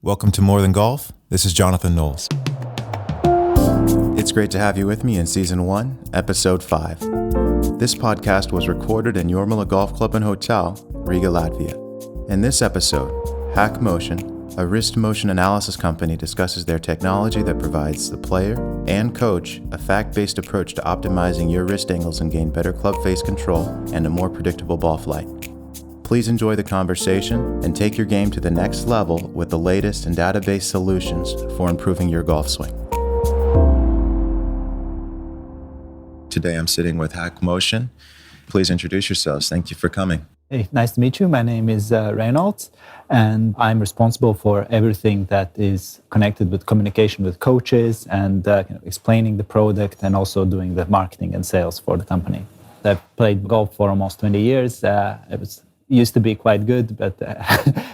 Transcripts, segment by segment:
Welcome to More Than Golf. This is Jonathan Knowles. It's great to have you with me in Season 1, Episode 5. This podcast was recorded in Jormala Golf Club and Hotel, Riga, Latvia. In this episode, Hackmotion, a wrist motion analysis company, discusses their technology that provides the player and coach a fact-based approach to optimizing your wrist angles and gain better club face control and a more predictable ball flight. Please enjoy the conversation and take your game to the next level with the latest in database solutions for improving your golf swing. Today I'm sitting with Hackmotion. Please introduce yourselves. Thank you for coming. Hey, nice to meet you. My name is Knowles, and I'm responsible for everything that is connected with communication with coaches and explaining the product and also doing the marketing and sales for the company. I've played golf for almost 20 years. Used to be quite good, but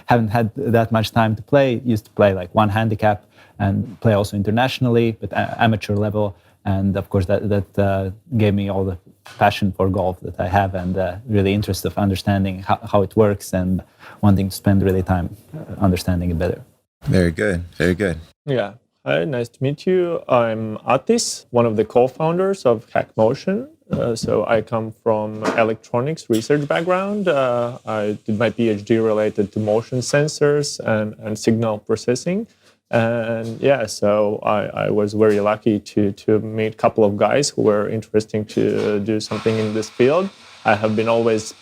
haven't had that much time to play. Used to play like one handicap and play also internationally, but amateur level. And of course, that gave me all the passion for golf that I have and really interest of understanding how it works and wanting to spend really time understanding it better. Very good. Very good. Yeah. Hi, nice to meet you. I'm Atis, one of the co-founders of Hackmotion. So I come from electronics research background. I did my PhD related to motion sensors and signal processing. And yeah, so I was very lucky to meet a couple of guys who were interested to do something in this field. I have been always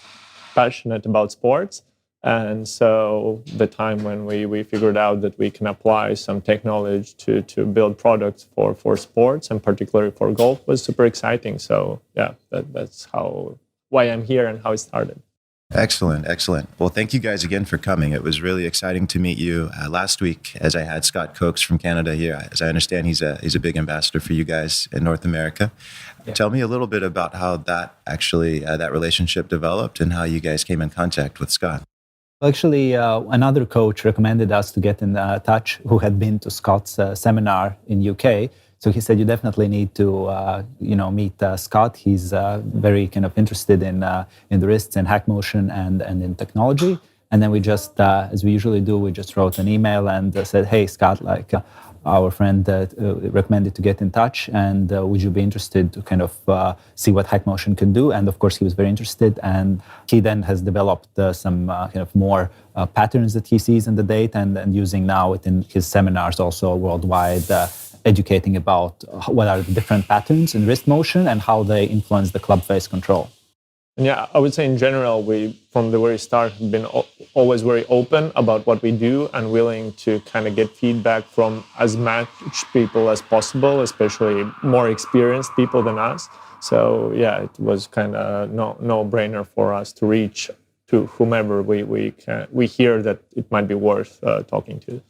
passionate about sports. And so the time when we figured out that we can apply some technology to build products for sports and particularly for golf was super exciting. So yeah, that's why I'm here and how it started. Excellent. Well, thank you guys again for coming. It was really exciting to meet you last week as I had Scott Cokes from Canada here. As I understand, he's a big ambassador for you guys in North America. Yeah. Tell me a little bit about how that relationship developed and how you guys came in contact with Scott. Actually, another coach recommended us to get in touch who had been to Scott's seminar in UK. So he said, you definitely need to, meet Scott. He's very kind of interested in the wrists and Hackmotion and in technology. And then we just, as we usually do, we just wrote an email and said, hey, Scott, our friend recommended to get in touch, and would you be interested to kind of see what Hackmotion can do? And of course, he was very interested, and he then has developed some kind of more patterns that he sees in the data and using now within his seminars also worldwide, educating about what are the different patterns in wrist motion and how they influence the club face control. Yeah, I would say in general, we, from the very start, have been always very open about what we do and willing to kind of get feedback from as much people as possible, especially more experienced people than us. So yeah, it was kind of no-brainer for us to reach to whomever we hear that it might be worth talking to.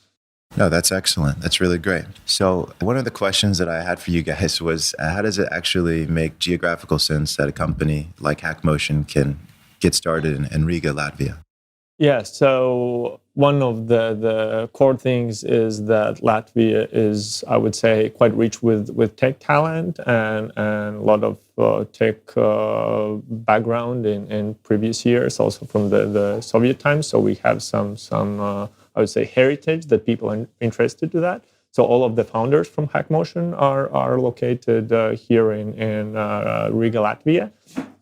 No, that's excellent. That's really great. So one of the questions that I had for you guys was, how does it actually make geographical sense that a company like Hackmotion can get started in Riga, Latvia? Yeah, so one of the core things is that Latvia is, I would say, quite rich with tech talent and a lot of tech background in previous years, also from the Soviet times. So we have some I would say, heritage that people are interested to that. So all of the founders from Hackmotion are located here in Riga, Latvia.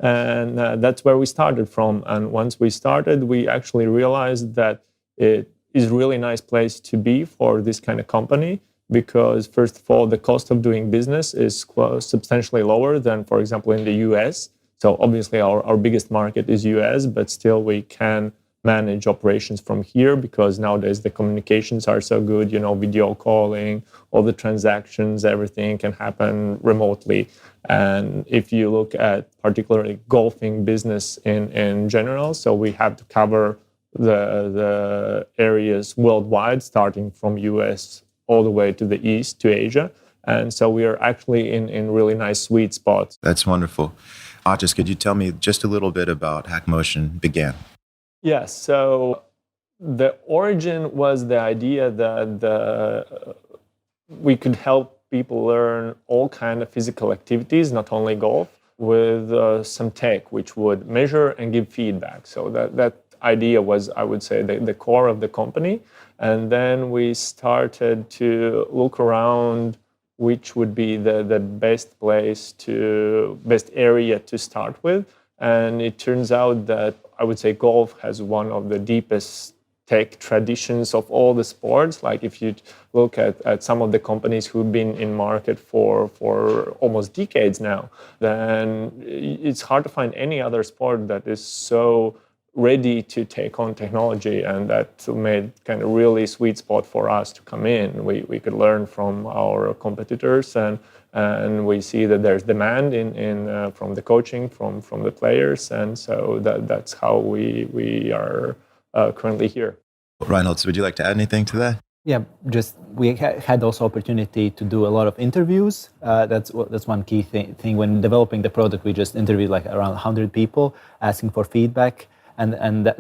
And that's where we started from. And once we started, we actually realized that it is a really nice place to be for this kind of company because, first of all, the cost of doing business is substantially lower than, for example, in the US. So obviously our biggest market is US, but still we can manage operations from here because nowadays the communications are so good, video calling, all the transactions, everything can happen remotely. And if you look at particularly golfing business in general, so we have to cover the areas worldwide, starting from US all the way to the east to Asia. And so we are actually in really nice sweet spots. That's wonderful. Atis, could you tell me just a little bit about Hackmotion began? Yes, so the origin was the idea that we could help people learn all kinds of physical activities, not only golf, with some tech which would measure and give feedback. So that idea was, I would say, the core of the company. And then we started to look around which would be the best area to start with. And it turns out that I would say golf has one of the deepest tech traditions of all the sports. Like if you look at some of the companies who've been in market for almost decades now, then it's hard to find any other sport that is so ready to take on technology, and that made kind of really sweet spot for us to come in. We could learn from our competitors, and we see that there's demand in from the coaching, from the players, and so that's how we are currently here. Reynolds, would you like to add anything to that? Yeah, just we had also opportunity to do a lot of interviews. That's one key thing. When developing the product, we just interviewed like around 100 people asking for feedback. And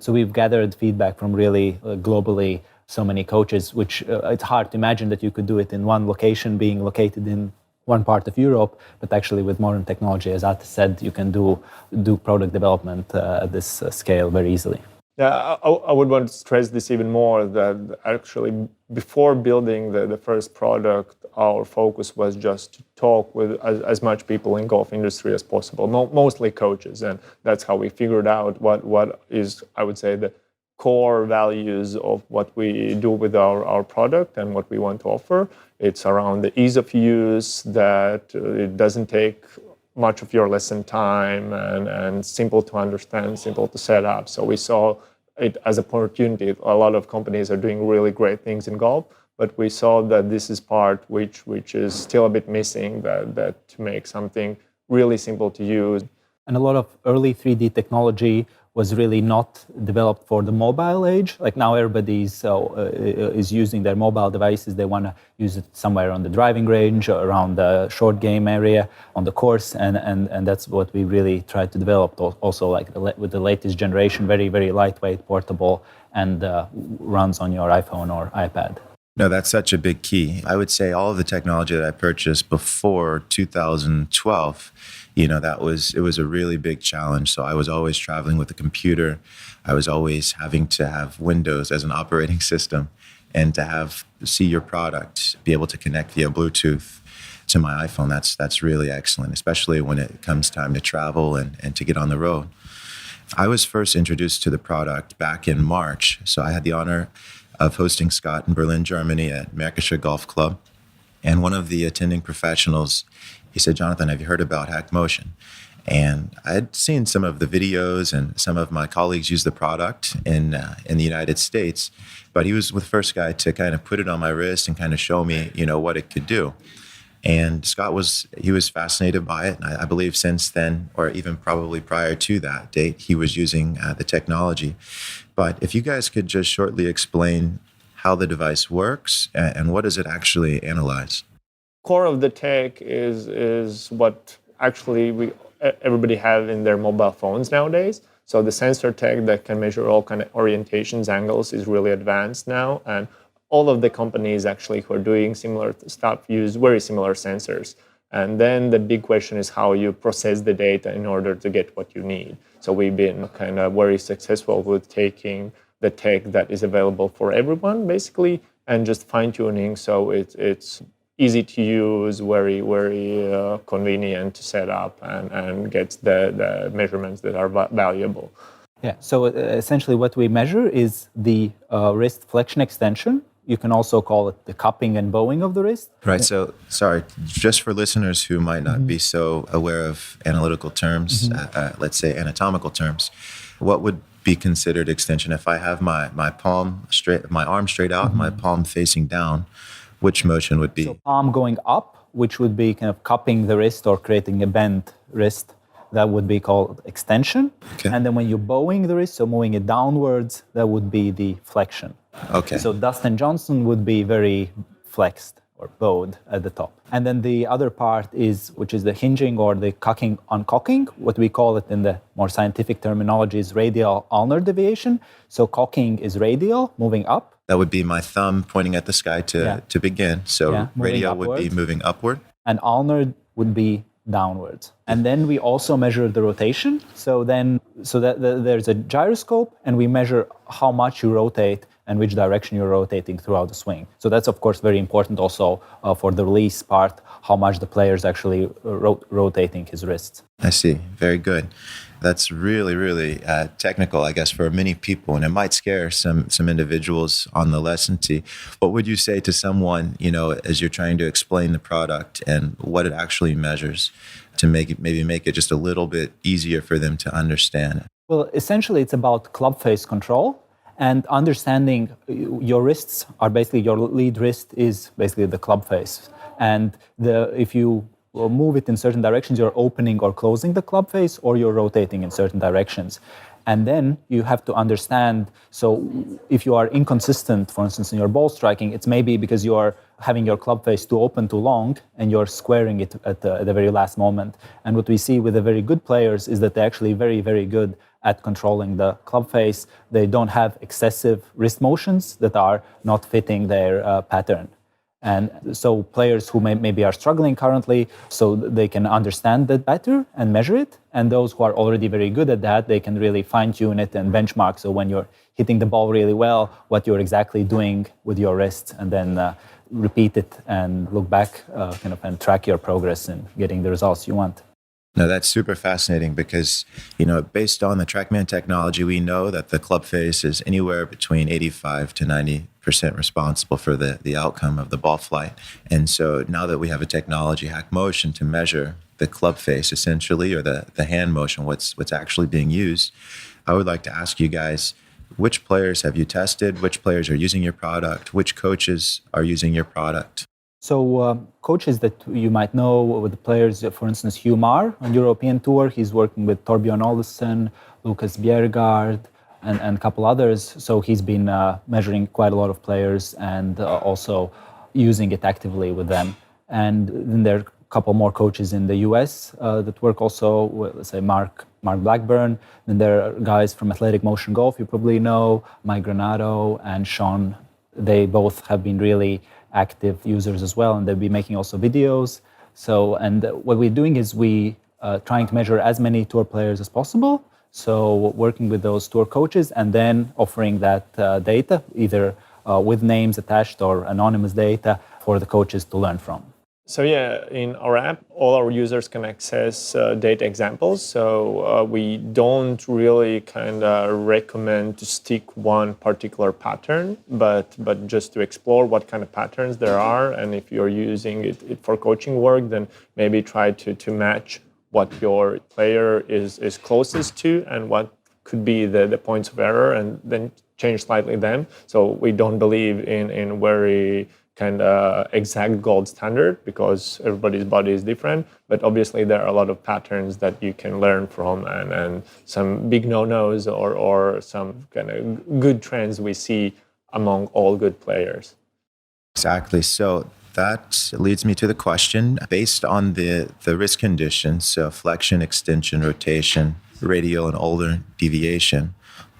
so we've gathered feedback from really globally so many coaches, which it's hard to imagine that you could do it in one location, being located in one part of Europe, but actually with modern technology, as Ate said, you can do product development at this scale very easily. Yeah, I would want to stress this even more, that actually before building the first product, our focus was just to talk with as much people in golf industry as possible, mostly coaches. And that's how we figured out what is, I would say, the core values of what we do with our product and what we want to offer. It's around the ease of use, that it doesn't take much of your lesson time, and simple to understand, simple to set up. So we saw it as an opportunity. A lot of companies are doing really great things in golf, but we saw that this is part which is still a bit missing, that to make something really simple to use. And a lot of early 3D technology was really not developed for the mobile age. Like now everybody is using their mobile devices. They want to use it somewhere on the driving range, or around the short game area, on the course, and that's what we really tried to develop. Also, like with the latest generation, very, very lightweight, portable, and runs on your iPhone or iPad. No, that's such a big key. I would say all of the technology that I purchased before 2012, it was a really big challenge. So I was always traveling with a computer. I was always having to have Windows as an operating system, and to see your product, be able to connect via Bluetooth to my iPhone. That's really excellent, especially when it comes time to travel and to get on the road. I was first introduced to the product back in March. So I had the honor of hosting Scott in Berlin, Germany at Märkischer Golf Club. And one of the attending professionals, he said, "Jonathan, have you heard about Hackmotion?" And I'd seen some of the videos, and some of my colleagues use the product in the United States, but he was the first guy to kind of put it on my wrist and kind of show me, what it could do. And Scott was fascinated by it. And I believe since then, or even probably prior to that date, he was using the technology. But if you guys could just shortly explain how the device works and what does it actually analyze? Core of the tech is what actually everybody have in their mobile phones nowadays. So the sensor tech that can measure all kind of orientations, angles, is really advanced now, and all of the companies actually who are doing similar stuff use very similar sensors. And then the big question is how you process the data in order to get what you need. So we've been kind of very successful with taking the tech that is available for everyone, basically, and just fine-tuning so it's easy to use, very, very convenient to set up, and gets the measurements that are valuable. Yeah, so essentially what we measure is the wrist flexion extension. You can also call it the cupping and bowing of the wrist. Right. So, sorry, just for listeners who might not be so aware of analytical terms, let's say anatomical terms, what would be considered extension? If I have my palm straight, my arm straight out, my palm facing down, which motion would be? So palm going up, which would be kind of cupping the wrist or creating a bent wrist. That would be called extension. Okay. And then when you're bowing the wrist, so moving it downwards, that would be the flexion. Okay. So Dustin Johnson would be very flexed or bowed at the top. And then the other part which is the hinging or the cocking, uncocking. What we call it in the more scientific terminology is radial ulnar deviation. So cocking is radial, moving up. That would be my thumb pointing at the sky to begin. So radial would be moving upward. And ulnar would be downwards. And then we also measure the rotation. So that there's a gyroscope, and we measure how much you rotate and which direction you're rotating throughout the swing. So that's, of course, very important also for the release part, how much the player is actually rotating his wrists. I see. Very good. That's really, really technical, I guess, for many people, and it might scare some individuals on the lesson tee. What would you say to someone, as you're trying to explain the product and what it actually measures to make it just a little bit easier for them to understand? Well, essentially, it's about club face control and understanding your wrists are basically, your lead wrist is basically the club face. And if you move it in certain directions, you're opening or closing the club face, or you're rotating in certain directions. And then you have to understand, so if you are inconsistent, for instance, in your ball striking, it's maybe because you are having your club face too open, too long, and you're squaring it at the very last moment. And what we see with the very good players is that they're actually very, very good at controlling the club face. They don't have excessive wrist motions that are not fitting their pattern. And so players who maybe are struggling currently, so they can understand that better and measure it. And those who are already very good at that, they can really fine-tune it and benchmark. So when you're hitting the ball really well, what you're exactly doing with your wrists, and then repeat it and look back and track your progress and getting the results you want. No, that's super fascinating because, based on the TrackMan technology, we know that the club face is anywhere between 85 to 90% responsible for the outcome of the ball flight. And so now that we have a technology, Hackmotion, to measure the club face essentially, or the hand motion, what's actually being used, I would like to ask you guys, which players have you tested? Which players are using your product? Which coaches are using your product? So coaches that you might know with the players, for instance, Hugh Marr on European Tour, he's working with Torbjörn Olesen, Lucas Bjerregaard, and a couple others. So he's been measuring quite a lot of players and also using it actively with them. And then there are a couple more coaches in the US that work also with, let's say, Mark Blackburn. Then there are guys from Athletic Motion Golf, you probably know, Mike Granado and Sean. They both have been really active users as well, and they'll be making also videos. So, and what we're doing is we trying to measure as many tour players as possible. So working with those tour coaches and then offering that data, either with names attached or anonymous data for the coaches to learn from. So yeah, in our app, all our users can access data examples. So we don't really kind of recommend to stick one particular pattern, but just to explore what kind of patterns there are. And if you're using it for coaching work, then maybe try to match what your player is closest to and what could be the points of error, and then change slightly them. So we don't believe in very kind of exact gold standard because everybody's body is different, but obviously there are a lot of patterns that you can learn from and some big no-nos or some kind of good trends we see among all good players. Exactly. So that leads me to the question, based on the wrist conditions, so flexion, extension, rotation, radial and ulnar deviation,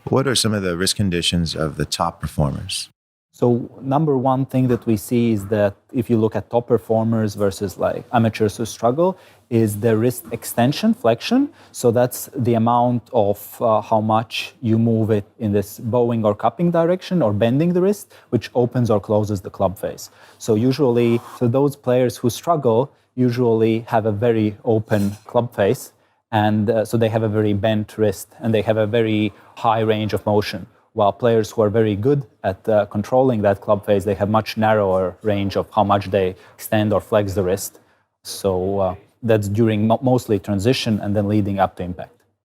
what are some of the wrist conditions of the top performers? So number one thing that we see is that if you look at top performers versus like amateurs who struggle, is the wrist extension, flexion. So that's the amount of how much you move it in this bowing or cupping direction or bending the wrist, which opens or closes the club face. So usually, those players who struggle usually have a very open club face, and so they have a very bent wrist and they have a very high range of motion. While players who are very good at controlling that club face, they have much narrower range of how much they extend or flex the wrist. So that's during mostly transition and then leading up to impact.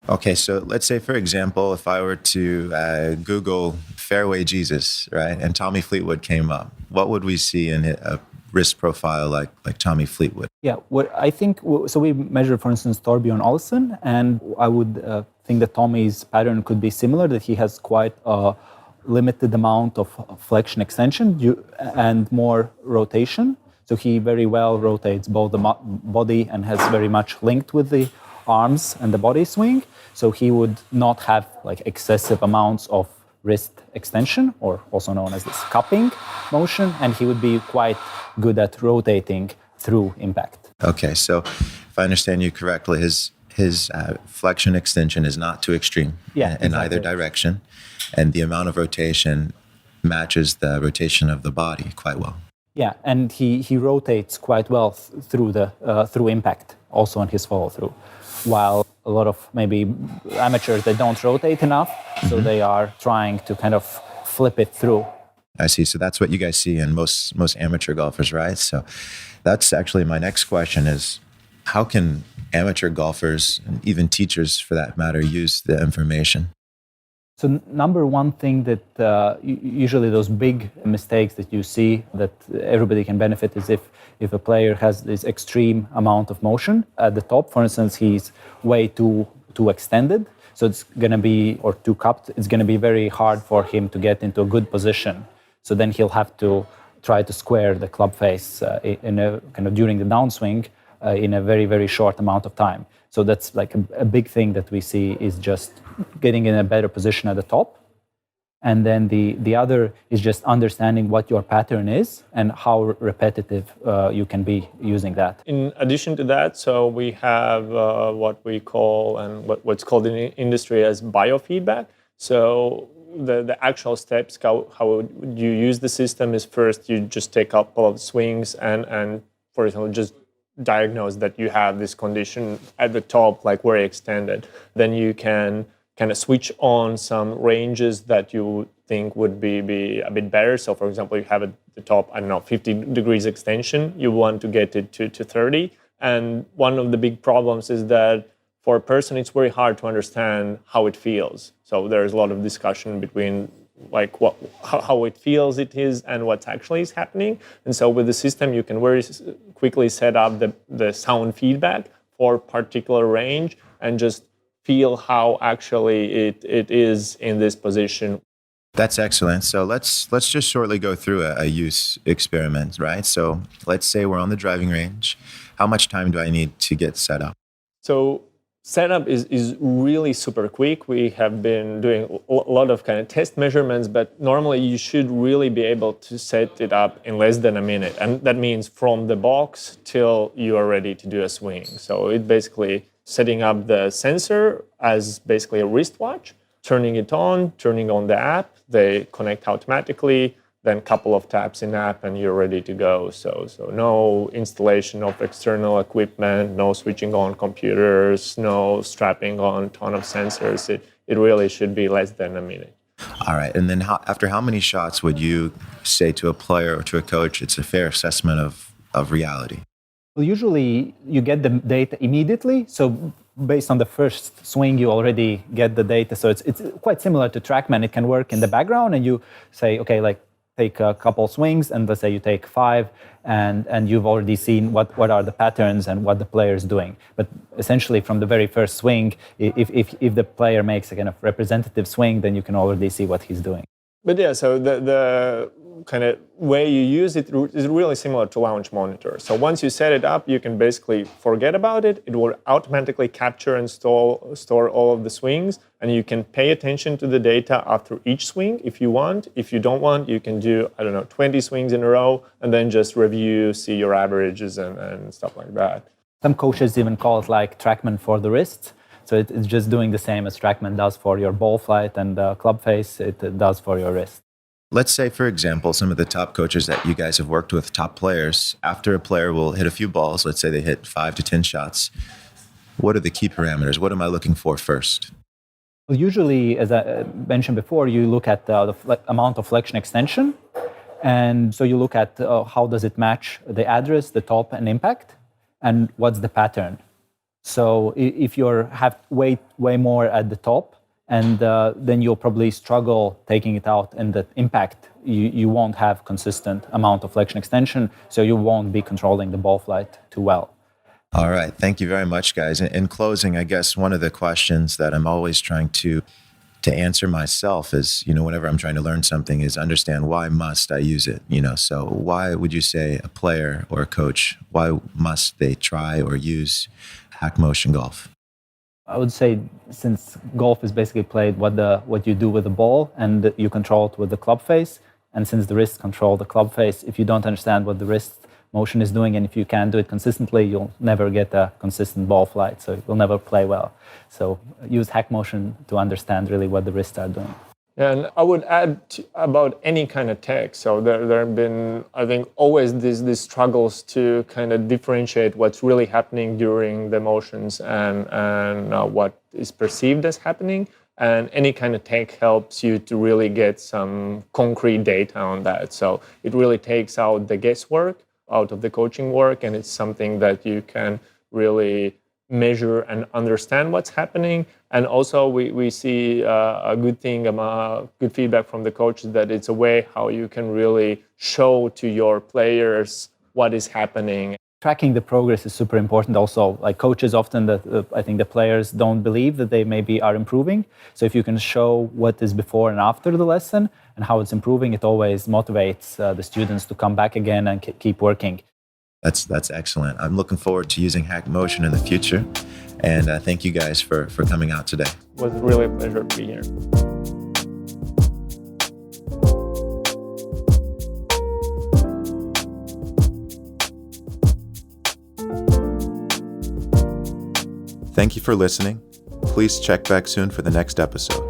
Okay, so let's say, for example, if I were to Google Fairway Jesus, right, and Tommy Fleetwood came up, what would we see in a wrist profile like Tommy Fleetwood? Yeah, what I think, so we measured, for instance, Torbjörn Olesen, and I would think that Tommy's pattern could be similar, that he has quite a limited amount of flexion extension and more rotation. So he very well rotates both the body and has very much linked with the arms and the body swing. So he would not have like excessive amounts of wrist extension, or also known as this cupping motion, and he would be quite good at rotating through impact. Okay, so if I understand you correctly, his flexion extension is not too extreme in either direction, and the amount of rotation matches the rotation of the body quite well. Yeah, and he rotates quite well through impact, also on his follow through, while a lot of maybe amateurs, they don't rotate enough, so they are trying to kind of flip it through. I see. So that's what you guys see in most amateur golfers, right? So that's actually my next question is, how can amateur golfers, and even teachers for that matter, use the information? So number one thing that usually those big mistakes that you see that everybody can benefit is if a player has this extreme amount of motion at the top. For instance, he's way too extended, so it's going to be, or too cupped, it's going to be very hard for him to get into a good position. So then he'll have to try to square the club face in a kind of during the downswing in a very, very short amount of time. So that's like a big thing that we see is just getting in a better position at the top. And then the other is just understanding what your pattern is and how repetitive you can be using that. In addition to that, so we have what we call, and what's called in the industry as biofeedback. So the actual steps, how you use the system is first you just take a couple of swings and for example, just diagnose that you have this condition at the top, like very extended. Then you can kind of switch on some ranges that you think would be a bit better. So for example, you have at the top, I don't know, 50 degrees extension, you want to get it to 30. And one of the big problems is that for a person, it's very hard to understand how it feels. So there's a lot of discussion between like how it feels it is and what actually is happening. And so with the system, you can very quickly set up the sound feedback for particular range and just feel how actually it is in this position. That's excellent. So let's just shortly go through a use experiment, right? So let's say we're on the driving range. How much time do I need to get set up? So setup is really super quick. We have been doing a lot of kind of test measurements, but normally you should really be able to set it up in less than a minute. And that means from the box till you are ready to do a swing. So it basically setting up the sensor as basically a wristwatch, turning it on, turning on the app, they connect automatically, then a couple of taps in app and you're ready to go. So no installation of external equipment, no switching on computers, no strapping on a ton of sensors. It really should be less than a minute. All right. And then after how many shots would you say to a player or to a coach it's a fair assessment of reality? Well, usually you get the data immediately. So based on the first swing, you already get the data. So it's quite similar to TrackMan. It can work in the background and you say, okay, like take a couple swings and let's say you take 5 and you've already seen what are the patterns and what the player is doing. But essentially from the very first swing, if the player makes a kind of representative swing, then you can already see what he's doing. But yeah, so the kind of way you use it is really similar to launch monitor. So once you set it up, you can basically forget about it. It will automatically capture and store all of the swings, and you can pay attention to the data after each swing if you want. If you don't want, you can do, 20 swings in a row, and then just review, see your averages and stuff like that. Some coaches even call it like TrackMan for the wrist. So it's just doing the same as TrackMan does for your ball flight and Clubface, it does for your wrist. Let's say, for example, some of the top coaches that you guys have worked with, top players, after a player will hit a few balls, let's say they hit 5 to 10 shots, what are the key parameters? What am I looking for first? Well, usually, as I mentioned before, you look at the amount of flexion extension. And so you look at how does it match the address, the top, and impact, and what's the pattern. So if you have way more at the top, and then you'll probably struggle taking it out, and the impact, you won't have consistent amount of flexion extension, so you won't be controlling the ball flight too well. All right. Thank you very much, guys. In closing, I guess one of the questions that I'm always trying to answer myself is, whenever I'm trying to learn something, is understand why must I use it? So why would you say a player or a coach, why must they try or use Hackmotion Golf? I would say since golf is basically played what you do with the ball and you control it with the club face, and since the wrists control the club face, if you don't understand what the wrist motion is doing and if you can't do it consistently, you'll never get a consistent ball flight, so you'll never play well. So use Hackmotion to understand really what the wrists are doing. And I would add about any kind of tech. So there have been, I think, always these struggles to kind of differentiate what's really happening during the motions and what is perceived as happening. And any kind of tech helps you to really get some concrete data on that. So it really takes out the guesswork out of the coaching work, and it's something that you can really measure and understand what's happening. And also we see a good thing, good feedback from the coaches, that it's a way how you can really show to your players what is happening. Tracking the progress is super important. Also, like coaches often, I think the players don't believe that they maybe are improving. So if you can show what is before and after the lesson and how it's improving, it always motivates the students to come back again and keep working. That's excellent. I'm looking forward to using Hackmotion in the future. And thank you guys for coming out today. It was really a pleasure to be here. Thank you for listening. Please check back soon for the next episode.